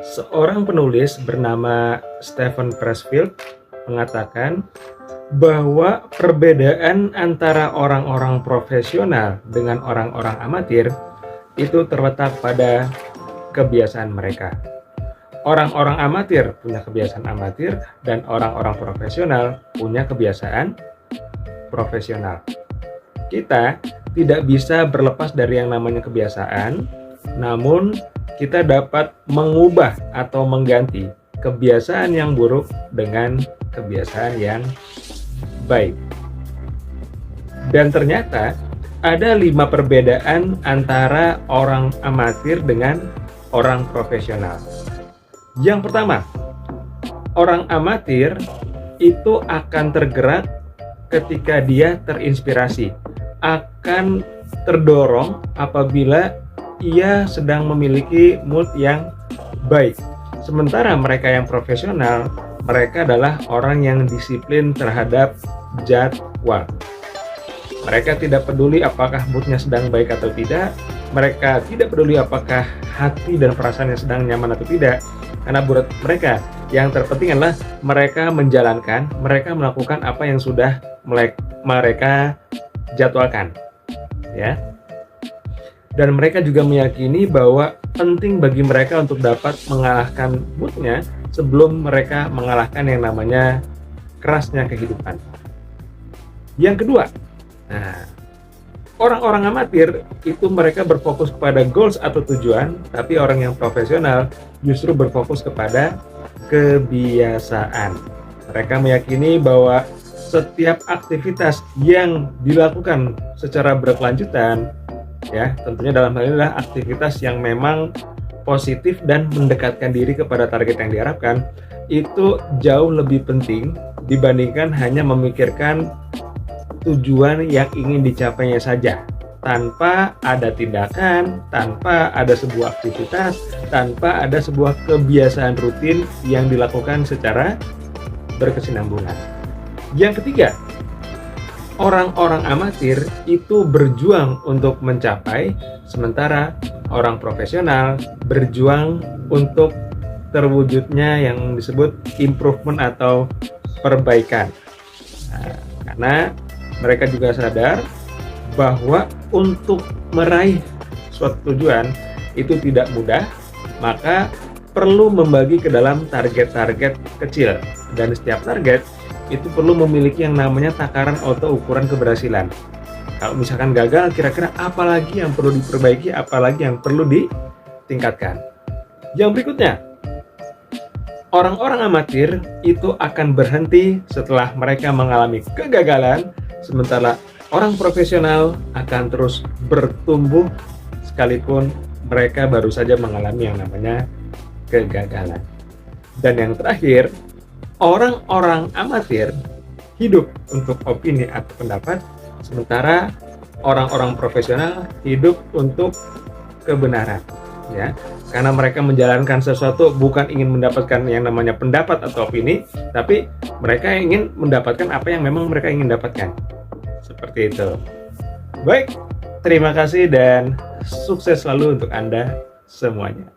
Seorang penulis bernama Steven Pressfield mengatakan bahwa perbedaan antara orang-orang profesional dengan orang-orang amatir itu terletak pada kebiasaan mereka. Orang-orang amatir punya kebiasaan amatir dan orang-orang profesional punya kebiasaan profesional. Kita tidak bisa berlepas dari yang namanya kebiasaan, namun kita dapat mengubah atau mengganti kebiasaan yang buruk dengan kebiasaan yang baik. Dan ternyata ada 5 perbedaan antara orang amatir dengan orang profesional. Yang pertama, orang amatir itu akan tergerak ketika dia terinspirasi, akan terdorong apabila ia sedang memiliki mood yang baik. Sementara mereka yang profesional, mereka adalah orang yang disiplin terhadap jadwal. Mereka tidak peduli apakah moodnya sedang baik atau tidak. Mereka tidak peduli apakah hati dan perasaannya sedang nyaman atau tidak. Karena buat mereka, yang terpenting adalah mereka menjalankan, mereka melakukan apa yang sudah mereka jadwalkan. Ya. Dan mereka juga meyakini bahwa penting bagi mereka untuk dapat mengalahkan moodnya sebelum mereka mengalahkan yang namanya kerasnya kehidupan. Yang kedua, orang-orang amatir itu mereka berfokus kepada goals atau tujuan, tapi orang yang profesional justru berfokus kepada kebiasaan. Mereka meyakini bahwa setiap aktivitas yang dilakukan secara berkelanjutan, ya tentunya dalam hal ini adalah aktivitas yang memang positif dan mendekatkan diri kepada target yang diharapkan, itu jauh lebih penting dibandingkan hanya memikirkan tujuan yang ingin dicapainya saja, tanpa ada tindakan, tanpa ada sebuah aktivitas, tanpa ada sebuah kebiasaan rutin yang dilakukan secara berkesinambungan. Yang ketiga, orang-orang amatir itu berjuang untuk mencapai, sementara orang profesional berjuang untuk terwujudnya yang disebut improvement atau perbaikan. Karena mereka juga sadar bahwa untuk meraih suatu tujuan itu tidak mudah, maka perlu membagi ke dalam target-target kecil, dan setiap target itu perlu memiliki yang namanya takaran atau ukuran keberhasilan. Kalau misalkan gagal, kira-kira apa lagi yang perlu diperbaiki, apa lagi yang perlu ditingkatkan. Yang berikutnya, orang-orang amatir itu akan berhenti setelah mereka mengalami kegagalan, sementara orang profesional akan terus bertumbuh sekalipun mereka baru saja mengalami yang namanya kegagalan. Dan yang terakhir, orang-orang amatir hidup untuk opini atau pendapat, sementara orang-orang profesional hidup untuk kebenaran. Ya, karena mereka menjalankan sesuatu bukan ingin mendapatkan yang namanya pendapat atau opini, tapi mereka ingin mendapatkan apa yang memang mereka ingin dapatkan. Seperti itu. Baik, terima kasih dan sukses selalu untuk Anda semuanya.